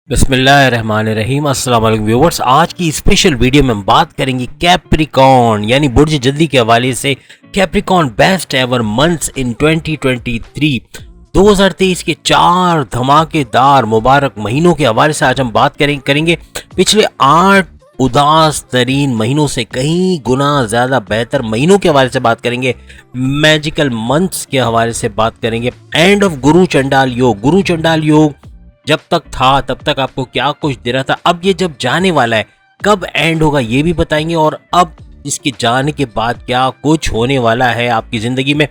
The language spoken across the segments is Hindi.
बिस्मिल्लाहिर्रहमानिर्रहीम। अस्सलाम वालेकुम व्यूअर्स। आज की स्पेशल वीडियो में हम बात करेंगे कैप्रिकॉर्न यानी बुर्ज जल्दी के हवाले से Capricorn best ever months in 2023। 2023 के 4 धमाकेदार मुबारक महीनों के हवाले से आज हम बात करेंगे पिछले 8 उदास तरीन महीनों से कहीं गुना ज्यादा बेहतर महीनों के हवाले से बात करेंगे। मैजिकल मंथ्स के हवाले से बात करेंगे। एंड ऑफ गुरु चंडाल योग जब तक था तब तक आपको क्या कुछ दे रहा था, अब ये जब जाने वाला है कब एंड होगा ये भी बताएंगे, और अब इसके जाने के बाद क्या कुछ होने वाला है आपकी जिंदगी में।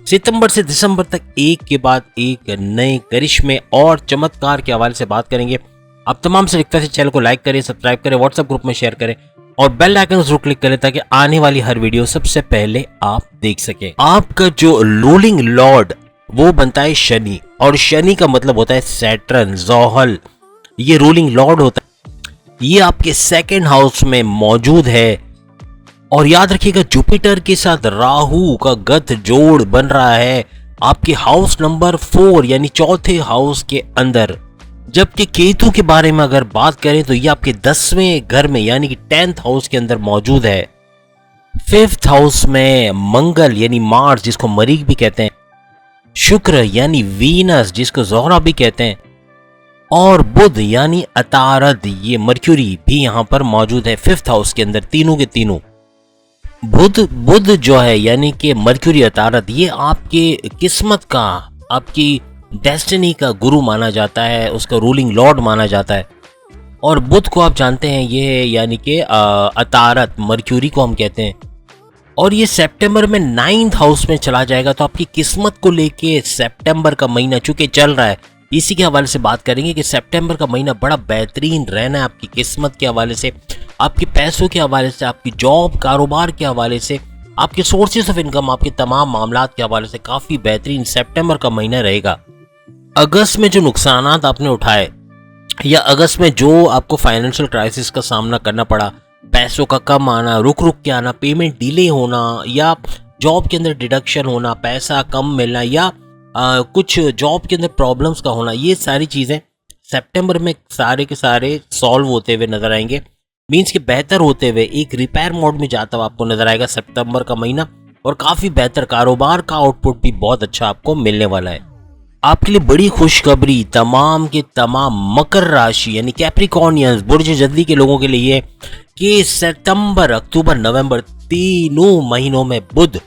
सितंबर से दिसंबर तक एक के बाद एक नए करिश्मे और चमत्कार के हवाले से बात करेंगे। आप तमाम से रिक्वेस्ट है चैनल को लाइक करें, सब्सक्राइब करें, व्हाट्सएप ग्रुप में शेयर करें और बेल आइकन जरूर क्लिक करें ताकि आने वाली हर वीडियो सबसे पहले आप देख सकें। आपका जो रूलिंग लॉर्ड वो बनता है शनि, और शनि का मतलब होता है सैटर्न, जोहल, ये रूलिंग लॉर्ड होता है। ये आपके सेकंड हाउस में मौजूद है। और याद रखिएगा जुपिटर के साथ राहु का गठ जोड़ बन रहा है आपके हाउस नंबर 4 यानी चौथे हाउस के अंदर। जबकि केतु के बारे में अगर बात करें तो ये आपके 10वें घर में यानी कि 10th हाउस के अंदर मौजूद है। 5th हाउस में मंगल यानी मार्स जिसको मरीख भी कहते हैं, शुक्र यानी वीनस जिसको जोहरा भी कहते हैं, और बुध यानी अतारद ये मर्क्यूरी भी यहां पर मौजूद है 5th हाउस के अंदर। तीनों के तीनों बुध जो है यानी कि मर्क्यूरी अतारद ये आपके किस्मत का, आपकी डेस्टिनी का गुरु माना जाता है, उसका रूलिंग लॉर्ड माना जाता है। और बुध को आप जानते हैं ये यानी कि अतारद मर्क्यूरी को हम कहते हैं। और ये सितंबर में 9th हाउस में चला जाएगा, तो आपकी किस्मत को लेके सितंबर का महीना चूंकि चल रहा है इसी के हवाले से बात करेंगे कि सितंबर का महीना बड़ा बेहतरीन रहना है आपकी किस्मत के हवाले से, आपके पैसों के हवाले से, आपकी जॉब कारोबार के हवाले से, आपके सोर्सेज ऑफ इनकम, आपके तमाम मामलात के हवाले से काफी बेहतरीन सितंबर का महीना रहेगा। अगस्त में जो नुकसान आपने उठाए या अगस्त में जो आपको फाइनेंशियल क्राइसिस का सामना करना पड़ा, पैसों का कम आना, रुक के आना, पेमेंट डिले होना, या जॉब के अंदर डिडक्शन होना, पैसा कम मिलना, या कुछ जॉब के अंदर प्रॉब्लम्स का होना, ये सारी चीज़ें सितंबर में सारे के सारे सॉल्व होते हुए नजर आएंगे। मीन्स के बेहतर होते हुए एक रिपेयर मोड में जाता हुआ आपको नजर आएगा सितंबर का महीना, और काफ़ी बेहतर कारोबार का आउटपुट भी बहुत अच्छा आपको मिलने वाला है। आपके लिए बड़ी खुशखबरी तमाम के तमाम मकर राशि यानी कैप्रिकॉर्नियंस बुर्ज जल्दी के लोगों के लिए कि सितंबर, अक्टूबर, नवंबर तीनों महीनों में बुध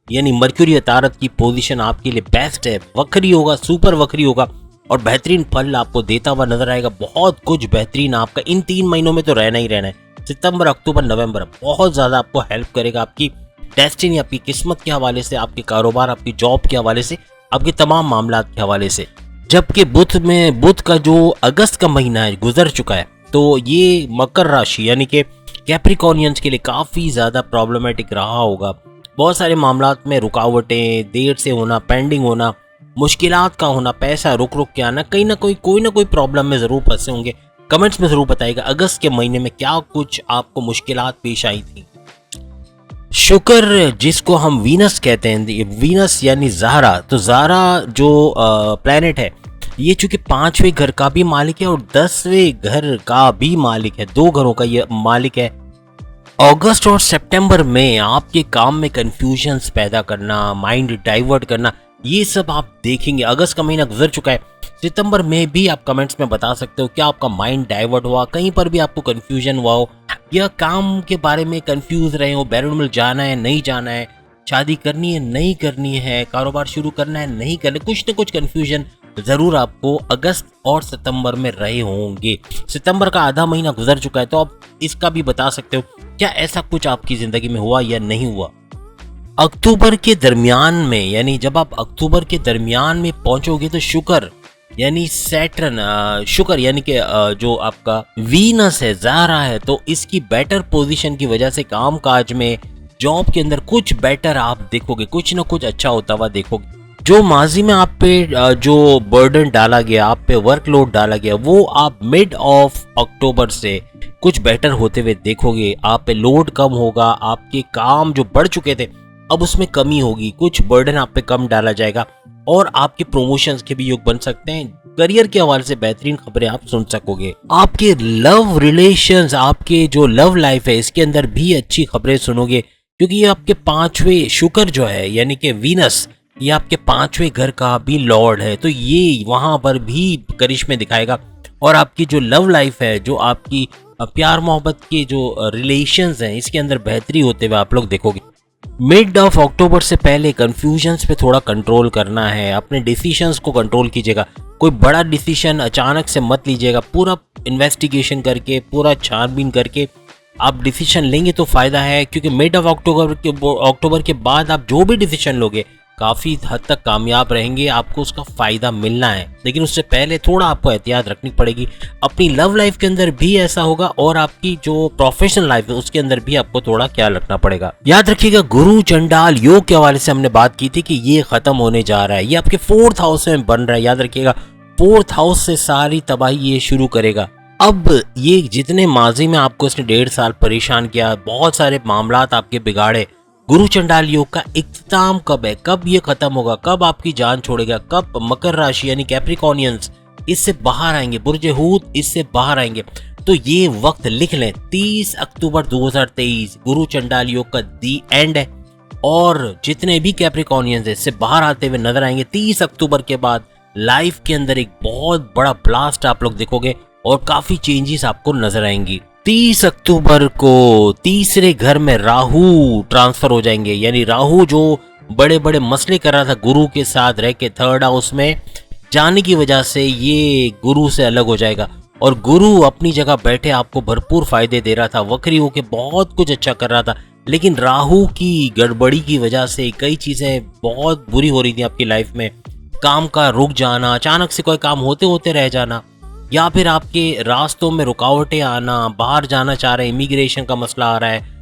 यानी मर्क्यूरी अतारद की पोजीशन आपके लिए बेस्ट है। वक्री होगा, सुपर वक्री होगा और बेहतरीन फल आपको देता हुआ नजर आएगा। बहुत कुछ बेहतरीन आपका इन 3 महीनों में तो रहना ही रहना है। सितंबर, अक्टूबर, नवंबर बहुत ज्यादा आपको हेल्प करेगा आपकी डेस्टिनी, आपकी किस्मत के हवाले से, आपके कारोबार, आपकी जॉब के हवाले से, आपके तमाम मामलात के हवाले से। जबकि बुध का जो अगस्त का महीना है गुजर चुका है, तो ये मकर राशि यानी कि कैप्रिकॉर्नियंस के लिए काफ़ी ज़्यादा प्रॉब्लमेटिक रहा होगा। बहुत सारे मामलात में रुकावटें, देर से होना, पेंडिंग होना, मुश्किलात का होना, पैसा रुक के आना, कोई ना कोई प्रॉब्लम में ज़रूर फंसे होंगे। कमेंट्स में ज़रूर बताइएगा अगस्त के महीने में क्या कुछ आपको मुश्किलात पेश आई थी। शुक्र जिसको हम वीनस कहते हैं, वीनस यानी ज़हरा, तो ज़हरा जो प्लैनेट है ये चूंकि 5वें घर का भी मालिक है और 10वें घर का भी मालिक है, 2 घरों का ये मालिक है। अगस्त और सितंबर में आपके काम में कंफ्यूजन्स पैदा करना, माइंड डाइवर्ट करना, ये सब आप देखेंगे। अगस्त का महीना गुजर चुका है, सितंबर में भी आप कमेंट्स में बता सकते हो क्या आपका माइंड डाइवर्ट हुआ, कहीं पर भी आपको कंफ्यूजन हुआ हो, या काम के बारे में कंफ्यूज रहे हो, बैरून मिल जाना है नहीं जाना है, शादी करनी है नहीं करनी है, कारोबार शुरू करना है नहीं करना, कुछ न कुछ कंफ्यूजन जरूर आपको अगस्त और सितंबर में रहे होंगे। सितंबर का आधा महीना गुजर चुका है, तो आप इसका भी बता सकते हो क्या ऐसा कुछ आपकी जिंदगी में हुआ या नहीं हुआ। अक्टूबर के दरमियान में यानी जब आप अक्टूबर के दरमियान में पहुंचोगे तो शुक्र यानी सैटर्न, शुक्र यानी कि जो आपका वीनस है, ज़हरा है, तो इसकी बेटर पोजीशन की वजह से काम काज में, जॉब के अंदर कुछ बेटर आप देखोगे, कुछ ना कुछ अच्छा होता हुआ देखोगे। जो माजी में आप पे जो बर्डन डाला गया, आप पे वर्कलोड डाला गया, वो आप मिड ऑफ अक्टूबर से कुछ बेटर होते हुए देखोगे। आप पे लोड कम होगा, आपके काम जो बढ़ चुके थे अब उसमें कमी होगी, कुछ बर्डन आप पे कम डाला जाएगा और आपके प्रमोशंस के भी योग बन सकते हैं। करियर के हवाले से बेहतरीन खबरें आप सुन सकोगे। आपके लव रिलेशंस, आपके जो लव लाइफ है इसके अंदर भी अच्छी खबरें सुनोगे, क्योंकि ये आपके पांचवें शुक्र जो है यानी कि वीनस, ये आपके पांचवें घर का भी लॉर्ड है, तो ये वहां पर भी करिश्मे दिखाएगा और आपकी जो लव लाइफ है, जो आपकी प्यार मोहब्बत के जो रिलेशंस हैं इसके अंदर बेहतरी होते हुए आप लोग देखोगे। मिड ऑफ अक्टूबर से पहले कंफ्यूजन्स पे थोड़ा कंट्रोल करना है, अपने डिसीजंस को कंट्रोल कीजिएगा। कोई बड़ा डिसीजन अचानक से मत लीजिएगा, पूरा इन्वेस्टिगेशन करके, पूरा छानबीन करके आप डिसीजन लेंगे तो फ़ायदा है, क्योंकि मिड ऑफ अक्टूबर के बाद आप जो भी डिसीजन लोगे काफ़ी हद तक कामयाब रहेंगे, आपको उसका फ़ायदा मिलना है। लेकिन उससे पहले थोड़ा आपको एहतियात रखनी पड़ेगी। अपनी लव लाइफ के अंदर भी ऐसा होगा और आपकी जो प्रोफेशनल लाइफ है उसके अंदर भी आपको थोड़ा ख्याल रखना पड़ेगा। याद रखिएगा, गुरु चंडाल योग के हवाले से हमने बात की थी कि ये ख़त्म होने जा रहा है, ये आपके 4th हाउस में बन रहा है। याद रखिएगा, 4th हाउस से सारी तबाही ये शुरू करेगा। अब ये जितने माजी में आपको इसने 1.5 साल परेशान किया, बहुत सारे मामलात आपके बिगाड़े, गुरु चंडाल योग का इख्तिताम कब है, कब ये खत्म होगा, कब आपकी जान छोड़ेगा, कब मकर राशि यानी कैप्रिकॉर्नियंस इससे बाहर आएंगे, बुर्ज हूत इससे बाहर आएंगे, तो ये वक्त लिख लें। 30 अक्टूबर 2023 गुरु चंडाल योग का दी एंड है और जितने भी कैप्रिकॉर्नियंस इससे बाहर आते हुए नजर आएंगे। 30 अक्टूबर के बाद लाइफ के अंदर एक बहुत बड़ा ब्लास्ट आप लोग देखोगे और काफी चेंजेस आपको नजर आएंगी। 30 अक्टूबर को तीसरे घर में राहु ट्रांसफर हो जाएंगे, यानी राहु जो बड़े बड़े मसले कर रहा था गुरु के साथ रह के 3rd हाउस में जाने की वजह से ये गुरु से अलग हो जाएगा और गुरु अपनी जगह बैठे आपको भरपूर फायदे दे रहा था, वक्री होके बहुत कुछ अच्छा कर रहा था, लेकिन राहु की गड़बड़ी की वजह से कई चीजें बहुत बुरी हो रही थी आपकी लाइफ में। काम का रुक जाना, अचानक से कोई काम होते होते रह जाना, या फिर आपके रास्तों में रुकावटें आना, बाहर जाना चाह रहे हैं, इमिग्रेशन का मसला आ रहा है,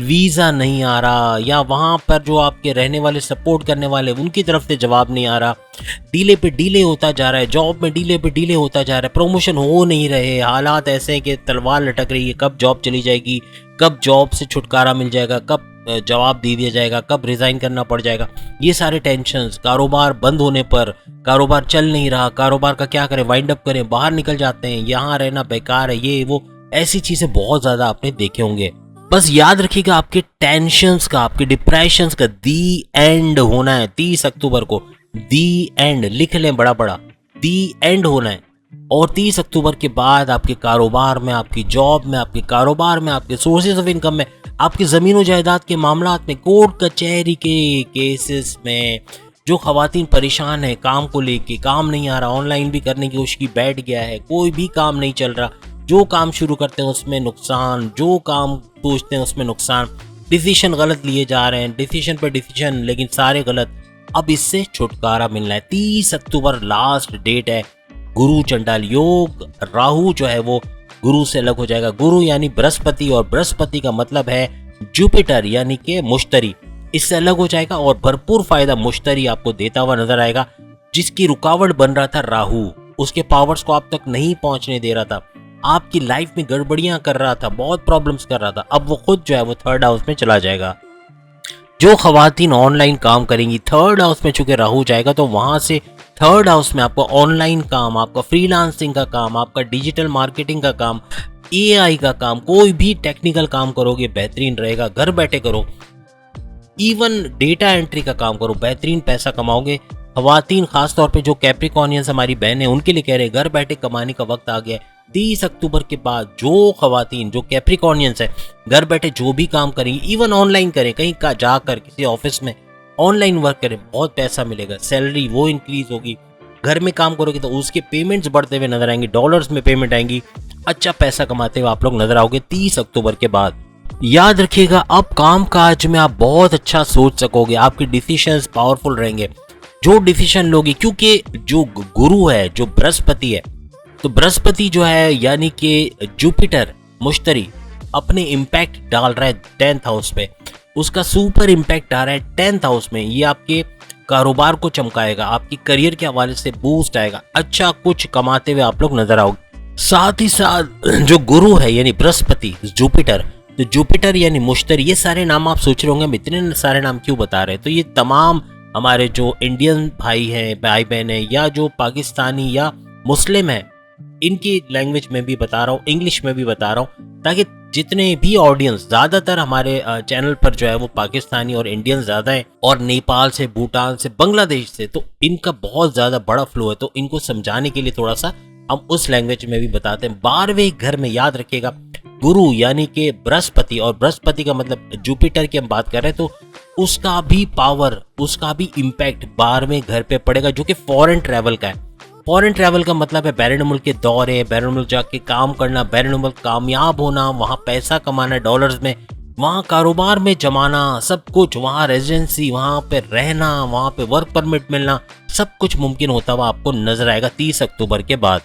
वीज़ा नहीं आ रहा, या वहाँ पर जो आपके रहने वाले सपोर्ट करने वाले उनकी तरफ से जवाब नहीं आ रहा, डीले पे डीले होता जा रहा है, जॉब में डीले पे डीले होता जा रहा है, प्रमोशन हो नहीं रहे, हालात ऐसे हैं कि तलवार लटक रही है, कब जॉब चली जाएगी, कब जॉब से छुटकारा मिल जाएगा, कब जवाब दे दिया जाएगा, कब रिज़ाइन करना पड़ जाएगा, ये सारे टेंशन्स, कारोबार बंद होने पर, कारोबार चल नहीं रहा, कारोबार का क्या करें, वाइंड अप करें, बाहर निकल जाते हैं, यहाँ रहना बेकार है, ये वो ऐसी चीज़ें बहुत ज़्यादा आपने देखे होंगे। बस याद रखिएगा, आपके टेंशन्स का, आपके डिप्रेशंस का दी एंड होना है 30 अक्टूबर को। दी एंड लिख लें, बड़ा बड़ा दी एंड होना है। और 30 अक्टूबर के बाद आपके कारोबार में, आपकी जॉब में, आपके कारोबार में, आपके सोर्सेज ऑफ इनकम में, आपकी ज़मीन जायदाद के मामलात में, कोर्ट कचहरी के केसेस में, जो खवातीन परेशान है काम को लेके, काम नहीं आ रहा, ऑनलाइन भी करने की कोशिश की, बैठ गया है, कोई भी काम नहीं चल रहा, जो काम शुरू करते हैं उसमें नुकसान, जो काम सोचते हैं उसमें नुकसान, डिसीजन गलत लिए जा रहे हैं, डिसीजन पर डिसीजन लेकिन सारे गलत, अब इससे छुटकारा मिलना है। 30 अक्टूबर लास्ट डेट है। गुरु चंडाल योग, राहु जो है वो गुरु से अलग हो जाएगा। गुरु यानी बृहस्पति, और बृहस्पति का मतलब है जुपिटर यानी कि मुश्तरी, इससे अलग हो जाएगा और भरपूर फायदा मुश्तरी आपको देता हुआ नजर आएगा। जिसकी रुकावट बन रहा था राहु, उसके पावर्स को आप तक नहीं पहुंचने दे रहा था, आपकी लाइफ में गड़बड़ियां कर रहा था, बहुत प्रॉब्लम्स कर रहा था, अब वो खुद जो है वो 3rd हाउस में चला जाएगा। जो खवातीन ऑनलाइन काम करेंगी, 3rd हाउस में चूंकि राहु जाएगा तो वहां से 3rd हाउस में आपको ऑनलाइन काम, आपका फ्रीलांसिंग का काम, आपका डिजिटल मार्केटिंग का काम, AI का काम, कोई भी टेक्निकल काम करोगे बेहतरीन रहेगा, घर बैठे करो, इवन डेटा एंट्री का काम करो, बेहतरीन पैसा कमाओगे। खवातीन खासतौर पे जो कैप्रिकॉर्नियंस हमारी बहन है उनके लिए कह रहे हैं घर बैठे कमाने का वक्त आ गया है। 30 अक्टूबर के बाद जो खवातीन जो कैप्रिकॉर्नियंस है घर बैठे जो भी काम करेंगी, इवन ऑनलाइन करें, कहीं का जाकर किसी ऑफिस में ऑनलाइन वर्क करें, बहुत पैसा मिलेगा, सैलरी वो इंक्रीज होगी। घर में काम करोगे तो उसके पेमेंट्स बढ़ते हुए नजर आएंगे, डॉलर्स में पेमेंट आएंगी, अच्छा पैसा कमाते हुए आप लोग नजर आओगे 30 अक्टूबर के बाद। याद रखिएगा, अब काम काज में आप बहुत अच्छा सोच सकोगे, आपके डिसीजंस पावरफुल रहेंगे, जो डिसीजन लोगे, क्योंकि जो गुरु है, जो बृहस्पति है, तो बृहस्पति जो है यानी कि जुपिटर मुश्तरी अपने इम्पैक्ट डाल रहा है 10th हाउस पे, उसका सुपर इम्पैक्ट आ रहा है 10th हाउस में। ये आपके कारोबार को चमकाएगा, आपकी करियर के हवाले से बूस्ट आएगा, अच्छा कुछ कमाते हुए आप लोग नजर आओगे। साथ ही साथ जो गुरु है यानी बृहस्पति, जुपिटर, तो जुपिटर यानी मुश्तरी, ये सारे नाम आप सोच रहे होंगे हम इतने सारे नाम क्यों बता रहे हैं, तो ये तमाम हमारे जो इंडियन भाई हैं, भाई बहन हैं, या जो पाकिस्तानी या मुस्लिम हैं, इनकी लैंग्वेज में भी बता रहा हूँ, इंग्लिश में भी बता रहा हूँ, ताकि जितने भी ऑडियंस, ज़्यादातर हमारे चैनल पर जो है वो पाकिस्तानी और इंडियन ज़्यादा हैं, और नेपाल से, भूटान से, बांग्लादेश से, तो इनका बहुत ज़्यादा बड़ा फ्लो है, तो इनको समझाने के लिए थोड़ा सा हम उस लैंग्वेज में भी बताते हैं। 12वें घर में याद रखिएगा गुरु यानी कि बृहस्पति, और बृहस्पति का मतलब जुपिटर की हम बात कर रहे हैं, तो उसका भी पावर, उसका भी इम्पैक्ट 12वें घर पे पड़ेगा, जो कि फॉरेन ट्रैवल का है। फॉरेन ट्रैवल का मतलब है बैरून मुल्क के दौरे, बैरून मुल्क जाके काम करना, बैरून मुल्क कामयाब होना, वहाँ पैसा कमाना डॉलर्स में, वहाँ कारोबार में जमाना, सब कुछ, वहाँ रेजिडेंसी, वहाँ पे रहना, वहाँ पे वर्क परमिट मिलना, सब कुछ मुमकिन होता हुआ आपको नजर आएगा 30 अक्टूबर के बाद।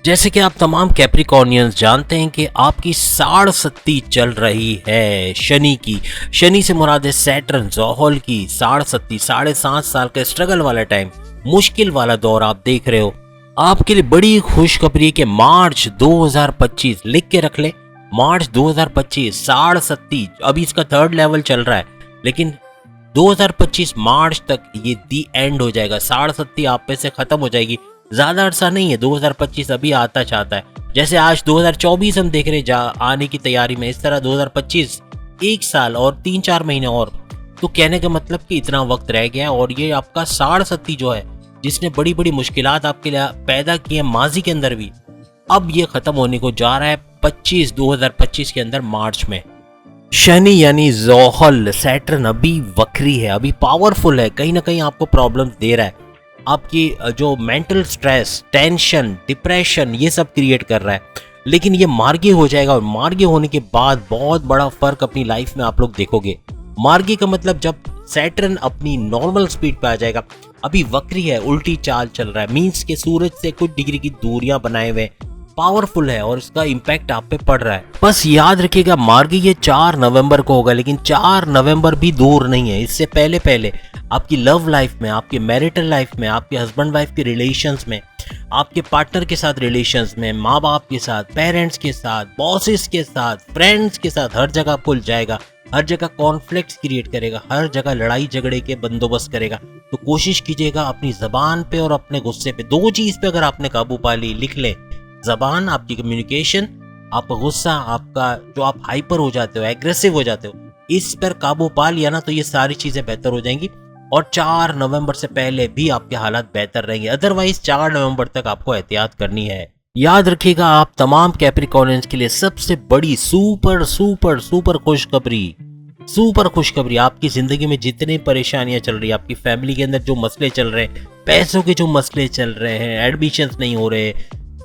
जैसे कि आप तमाम कैप्रिकॉर्नियंस जानते हैं कि आपकी साढ़सत्ती चल रही है शनि की। शनि से मुराद है सैटर्न, ज़ोहल की साढ़सत्ती, 7.5 साल का स्ट्रगल वाला टाइम, मुश्किल वाला दौर आप देख रहे हो। आपके लिए बड़ी खुशखबरी है कि मार्च 2025, लिख के रख ले, मार्च 2025, साढ़सत्ती, अभी इसका 3rd लेवल चल रहा है, लेकिन 2025 मार्च तक ये दी एंड हो जाएगा, साढ़सत्ती आप पे से खत्म हो जाएगी। ज्यादा अरसा नहीं है, 2025 अभी आता चाहता है। जैसे आज 2024 हम देख रहे आने की तैयारी में, इस तरह 2025 1 साल और 3-4 महीने और, तो कहने का मतलब कि इतना वक्त रह गया। और ये आपका साढ़सत्ती जो है, जिसने बड़ी बड़ी मुश्किलात आपके लिए पैदा की है माजी के अंदर भी, अब ये खत्म होने को जा रहा है 2025 के अंदर मार्च में। शनि यानी ज़ोहल, सैटर्न अभी वक्री है, अभी पावरफुल है, कहीं ना कहीं आपको प्रॉब्लम दे रहा है, आपकी जो मेंटल स्ट्रेस, टेंशन, डिप्रेशन, ये सब क्रिएट कर रहा है, लेकिन ये मार्गी हो जाएगा। और मार्गी होने के बाद बहुत बड़ा फर्क अपनी लाइफ में आप लोग देखोगे। मार्गी का मतलब जब सैटर्न अपनी नॉर्मल स्पीड पे आ जाएगा, अभी वक्री है, उल्टी चाल चल रहा है, मींस के सूरज से कुछ डिग्री की दूरियां बनाए हुए, पावरफुल है और इसका इम्पैक्ट आप पे पड़ रहा है। बस याद रखिएगा मार्गी ये 4 नवंबर को होगा, लेकिन 4 नवंबर भी दूर नहीं है, इससे पहले पहले आपकी लव लाइफ में, आपकी मैरिटल लाइफ में, आपके हस्बैंड वाइफ के रिलेशंस में, आपके पार्टनर के साथ रिलेशंस में, माँ बाप के साथ, पेरेंट्स के साथ, बॉसेस के साथ, फ्रेंड्स के साथ, हर जगह खुल जाएगा, हर जगह कॉन्फ्लिक्ट्स क्रिएट करेगा, हर जगह लड़ाई झगड़े के बंदोबस्त करेगा। तो कोशिश कीजिएगा अपनी जबान पे और अपने गुस्से पे, 2 चीज पे अगर आपने काबू पा ली, लिख ले, जबान, आपकी कम्युनिकेशन, आपका गुस्सा, आपका जो आप हाइपर हो जाते हो, एग्रेसिव हो जाते हो, इस पर काबू पा लिया ना, तो ये सारी चीजें बेहतर हो जाएंगी और 4 नवंबर से पहले भी आपके हालात बेहतर रहेंगे। अदरवाइज 4 नवंबर तक आपको एहतियात करनी है। याद रखिएगा आप तमाम कैप्रिकॉर्नियंस के लिए सबसे बड़ी सुपर सुपर सुपर खुशखबरी, आपकी जिंदगी में जितनी परेशानियां चल रही है, आपकी फैमिली के अंदर जो मसले चल रहे हैं, पैसों के जो मसले चल रहे हैं, एडमिशंस नहीं हो रहे,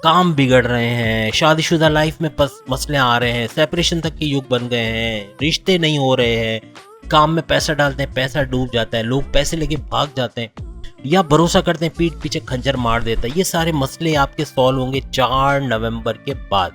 काम बिगड़ रहे हैं, शादीशुदा लाइफ में मसले आ रहे हैं, सेपरेशन तक के युग बन गए हैं, रिश्ते नहीं हो रहे हैं, काम में पैसा डालते हैं, पैसा डूब जाता है, लोग पैसे लेके भाग जाते हैं या भरोसा करते हैं, पीठ पीछे खंजर मार देता है, ये सारे मसले आपके सॉल्व होंगे 4 नवंबर के बाद।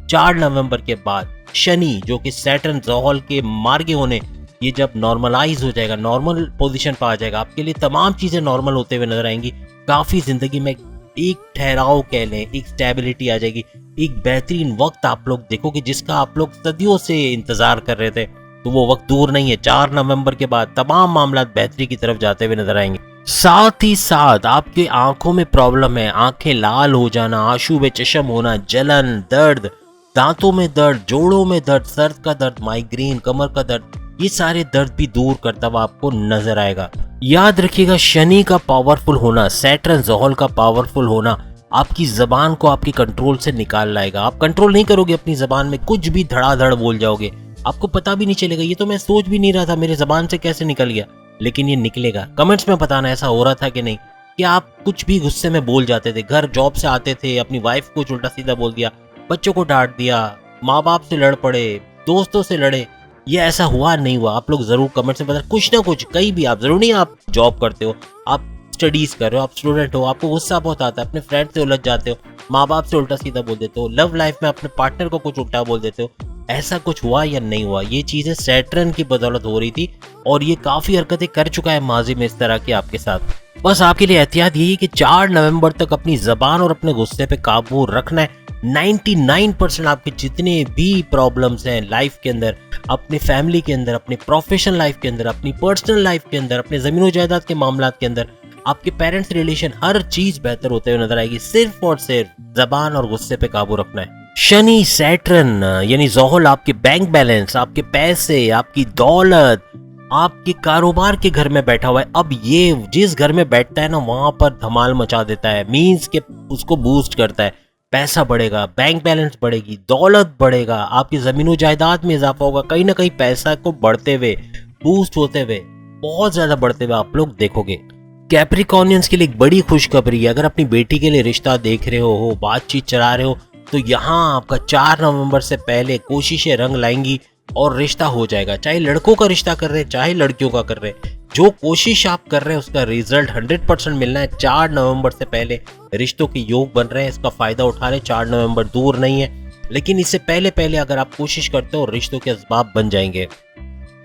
4 नवंबर के बाद शनि जो कि सैटर्न ज़ोहल के मार्गे होने, ये जब नॉर्मलाइज हो जाएगा, नॉर्मल पोजीशन पर आ जाएगा, आपके लिए तमाम चीजें नॉर्मल होते हुए नजर आएंगी। काफी जिंदगी में एक ठहराव कह लें, एक स्टेबिलिटी आ जाएगी, एक बेहतरीन वक्त आप लोग देखोगे जिसका आप लोग सदियों से इंतजार कर रहे थे, तो वो वक्त दूर नहीं है। 4 नवंबर के बाद तमाम मामला बेहतरी की तरफ जाते हुए नजर आएंगे। साथ ही साथ आपके आंखों में प्रॉब्लम है, आंखें लाल हो जाना, आंसू में चश्म होना, जलन, दर्द, दांतों में दर्द, जोड़ों में दर्द, सर का दर्द, माइग्रेन, कमर का दर्द, ये सारे दर्द भी दूर करता हुआ आपको नजर आएगा। याद रखिएगा शनि का पावरफुल होना, सैटर्न ज़ोहल का पावरफुल होना आपकी जबान को आपके कंट्रोल से निकाल लाएगा। आप कंट्रोल नहीं करोगे अपनी जबान में, कुछ भी धड़ाधड़ बोल जाओगे, आपको पता भी नहीं चलेगा, ये तो मैं सोच भी नहीं रहा था, मेरे जबान से कैसे निकल गया, लेकिन ये निकलेगा। कमेंट्स में बताना ऐसा हो रहा था कि नहीं, कि आप कुछ भी गुस्से में बोल जाते थे, घर जॉब से आते थे, अपनी वाइफ को उल्टा सीधा बोल दिया, बच्चों को डांट दिया, माँ बाप से लड़ पड़े, दोस्तों से लड़े, ये ऐसा हुआ नहीं हुआ, आप लोग जरूर कमेंट्स में बताना। कुछ ना कुछ, कहीं भी, आप जरूर नहीं आप जॉब करते हो, आप स्टडीज कर रहे हो, आप स्टूडेंट हो, आपको गुस्सा बहुत आता है, अपने फ्रेंड से उलझ जाते हो, माँ बाप से उल्टा सीधा बोल देते हो, लव लाइफ में अपने पार्टनर को कुछ उल्टा बोल देते हो, ऐसा कुछ हुआ या नहीं हुआ, ये चीजें सैटर्न की बदौलत हो रही थी और ये काफी हरकतें कर चुका है माजी में इस तरह की आपके साथ। बस आपके लिए एहतियात यही कि 4 नवंबर तक अपनी जबान और अपने गुस्से पे काबू रखना है। 99% आपके जितने भी प्रॉब्लम्स हैं लाइफ के अंदर, अपने फैमिली के अंदर, अपने प्रोफेशनल लाइफ के अंदर, अपनी पर्सनल लाइफ के अंदर, अपने जमीन जायदाद के मामलात के अंदर, आपके पेरेंट्स रिलेशन, हर चीज बेहतर होते हुए नजर आएगी। सिर्फ और सिर्फ जबान और गुस्से पे काबू रखना है। शनि सैटर्न यानी जोहल आपके बैंक बैलेंस, आपके पैसे, आपकी दौलत, आपके कारोबार के घर में बैठा हुआ है। अब ये जिस घर में बैठता है ना, वहां पर धमाल मचा देता है, मींस के उसको बूस्ट करता है। पैसा बढ़ेगा, बैंक बैलेंस बढ़ेगी, दौलत बढ़ेगा, आपकी जमीनों जायदाद में इजाफा होगा। कहीं ना कहीं पैसा को बढ़ते हुए, बूस्ट होते हुए, बहुत ज्यादा बढ़ते हुए आप लोग देखोगे। कैप्रिकॉर्नियंस के लिए एक बड़ी खुशखबरी है। अगर अपनी बेटी के लिए रिश्ता देख रहे हो, बातचीत चला रहे हो, तो यहाँ आपका 4 नवंबर से पहले कोशिशें रंग लाएंगी और रिश्ता हो जाएगा। चाहे लड़कों का रिश्ता कर रहे हैं, चाहे लड़कियों का कर रहे हैं, जो कोशिश आप कर रहे हैं उसका रिजल्ट 100% मिलना है। 4 नवंबर से पहले रिश्तों के योग बन रहे हैं, इसका फायदा उठा रहे हैं। 4 नवंबर दूर नहीं है, लेकिन इससे पहले अगर आप कोशिश करते हो, रिश्तों के असबाब बन जाएंगे।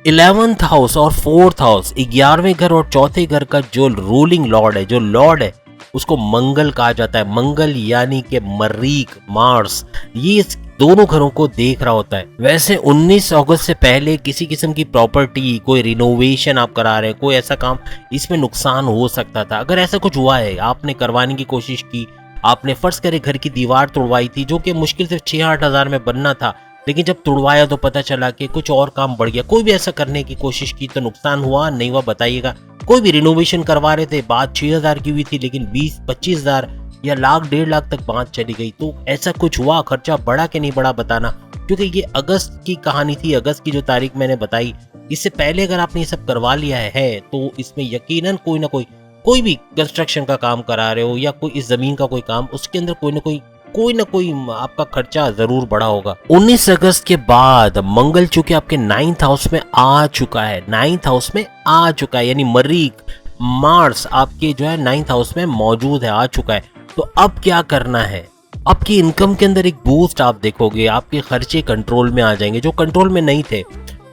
11th हाउस और 4th हाउस, 11वें घर और चौथे घर का जो रूलिंग लॉर्ड है, जो लॉर्ड है, उसको मंगल कहा जाता है। मंगल यानी कि मरीख, मार्स, ये दोनों घरों को देख रहा होता है। वैसे 19 अगस्त से पहले किसी किस्म की प्रॉपर्टी, कोई रिनोवेशन आप करा रहे हैं, कोई ऐसा काम, इसमें नुकसान हो सकता था। अगर ऐसा कुछ हुआ है, आपने करवाने की कोशिश की, आपने फर्ज करे घर की दीवार तोड़वाई थी, जो कि मुश्किल से 6-8 हज़ार में बनना था, लेकिन जब तुड़वाया तो पता चला कि कुछ और काम बढ़ गया। कोई भी ऐसा करने की कोशिश की तो नुकसान हुआ नहीं हुआ बताइएगा। कोई भी रिनोवेशन करवा रहे थे, बात 6,000 की हुई थी, लेकिन 20-25 हज़ार या लाख 1.5 लाख तक बात चली गई, तो ऐसा कुछ हुआ, खर्चा बढ़ा कि नहीं बढ़ा बताना। क्योंकि ये अगस्त की कहानी थी, अगस्त की जो तारीख मैंने बताई, इससे पहले अगर आपने ये सब करवा लिया है तो इसमें यकीनन कोई भी कंस्ट्रक्शन का काम करा रहे हो या कोई इस जमीन का कोई काम, उसके अंदर कोई ना कोई आपका खर्चा जरूर बढ़ा होगा। 19 अगस्त के बाद मंगल चूंकि आपके 9th हाउस में आ चुका है, 9th हाउस में आ चुका है, यानी मरीख, मार्स आपके जो है 9th हाउस में मौजूद है, आ चुका है। तो अब क्या करना है? आपकी इनकम के अंदर एक बूस्ट आप देखोगे, आपके खर्चे कंट्रोल में आ जाएंगे जो कंट्रोल में नहीं थे,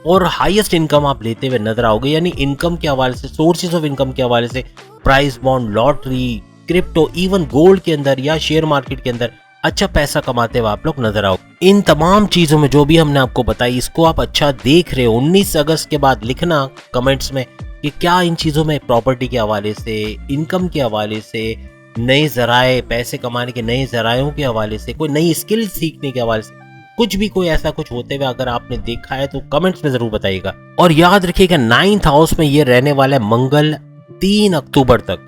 और हाईएस्ट इनकम आप लेते हुए नजर आओगे। यानी इनकम के हवाले से, सोर्सेज ऑफ इनकम के हवाले से, price bond, lottery, crypto, even gold के अंदर या शेयर मार्केट के अंदर अच्छा पैसा कमाते हुए आप लोग नजर आओ। इन तमाम चीजों में जो भी हमने आपको बताई, इसको आप अच्छा देख रहे हो। 19 अगस्त के बाद लिखना कमेंट्स में कि क्या इन चीजों में, प्रॉपर्टी के हवाले से, इनकम के हवाले से, नए जराए, पैसे कमाने के नए जरायों के हवाले से, कोई नई स्किल सीखने के हवाले से, कुछ भी कोई ऐसा कुछ होते हुए अगर आपने देखा है तो कमेंट्स में जरूर बताइएगा। और याद रखिएगा 9th हाउस में ये रहने वाला है मंगल 3 अक्टूबर तक।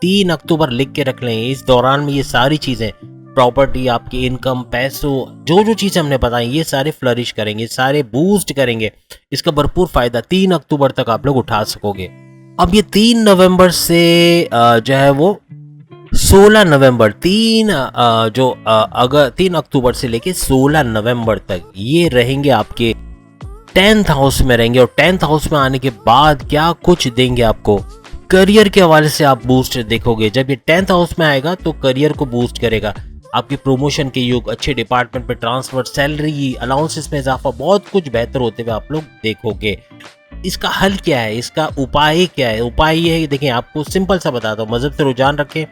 3 अक्टूबर लिख के रख लें। इस दौरान में ये सारी चीजें, प्रॉपर्टी, आपकी इनकम, पैसों, जो चीजें हमने बताई, ये सारे फ्लरिश करेंगे, सारे बूस्ट करेंगे। इसका भरपूर फायदा 3 अक्टूबर तक आप लोग उठा सकोगे। अब ये 3 नवंबर से जो है वो 16 नवंबर, 3 अक्टूबर से लेके 16 नवंबर तक ये रहेंगे आपके 10th हाउस में रहेंगे। और 10th हाउस में आने के बाद क्या कुछ देंगे आपको, करियर के हवाले से आप बूस्ट देखोगे। जब ये 10th हाउस में आएगा तो करियर को बूस्ट करेगा, आपके प्रमोशन के युग, अच्छे डिपार्टमेंट में ट्रांसफर, सैलरी, अलाउंसेस में इजाफा, बहुत कुछ बेहतर होते हुए आप लोग देखोगे। इसका हल क्या है, इसका उपाय क्या है? उपाय ये है, देखिए आपको सिंपल सा बताता हूँ। मजहब से रुझान रखें,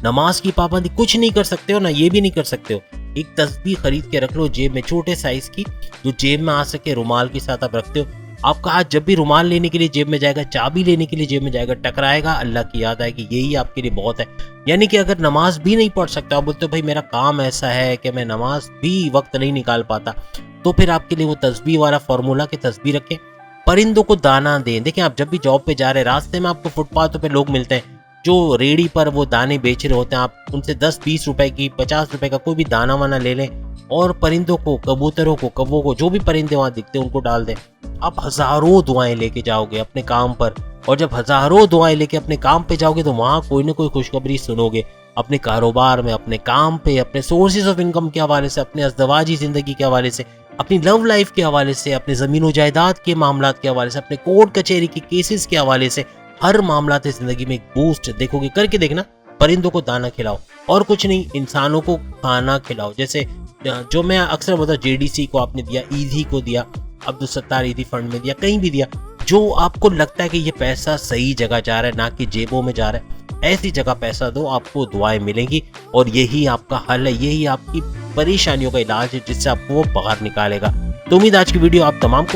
नमाज की पाबंदी, कुछ नहीं कर सकते हो ना, ये भी नहीं कर सकते हो। एक तस्बीह खरीद के रख लो जेब में, छोटे साइज की, जो जेब में आ सके, रुमाल के साथ आप रखते हो। आपका हाथ जब भी रुमाल लेने के लिए जेब में जाएगा, चाबी लेने के लिए जेब में जाएगा, टकराएगा, अल्लाह की याद आएगी, यही आपके लिए बहुत है। यानी कि अगर नमाज भी नहीं पढ़ सकते, आप बोलते हो भाई मेरा काम ऐसा है कि मैं नमाज भी वक्त नहीं निकाल पाता, तो फिर आपके लिए वो तस्बीह वाला फॉर्मूला के तस्बीह रखें। परिंदों को दाना दें। देखिए आप जब भी जॉब पे जा रहे हैं, रास्ते में आपको फुटपाथों पे लोग मिलते हैं जो रेडी पर वो दाने बेच रहे होते हैं, आप उनसे 10-20 रुपए की, 50 रुपए का कोई भी दाना वाना ले लें और परिंदों को, कबूतरों को, कौवों को, जो भी परिंदे वहां दिखते हैं उनको डाल दें। आप हजारों दुआएं लेके जाओगे अपने काम पर, और जब हजारों दुआएं लेके अपने काम पे जाओगे तो वहां कोई ना कोई खुशखबरी सुनोगे, अपने कारोबार में, अपने काम पे, अपने सोर्सेज ऑफ इनकम के हवाले से, अपने अज़दवाजी जिंदगी के हवाले से, अपनी लव लाइफ के हवाले से, अपने जमीन जायदाद के मामलात के हवाले से, अपने कोर्ट कचहरी के केसेस के हवाले से, हर मामलात जिंदगी में एक बूस्ट देखोगे। करके देखना, परिंदों को दाना खिलाओ, और कुछ नहीं, इंसानों को खाना खिलाओ। जैसे जो मैं अक्सर बोलता हूँ, JDC को आपने दिया, ईदी को दिया, अब्दुल सत्तार ईदी फंड में दिया, कहीं भी दिया, जो आपको लगता है कि ये पैसा सही जगह जा रहा है, ना कि जेबों में जा रहा है, ऐसी जगह पैसा दो, आपको दुआएं मिलेंगी। और यही आपका हल है, यही आपकी परेशानियों का इलाज है, जिससे आपको वो बाहर निकालेगा। तो उम्मीद आज की वीडियो आप तमाम को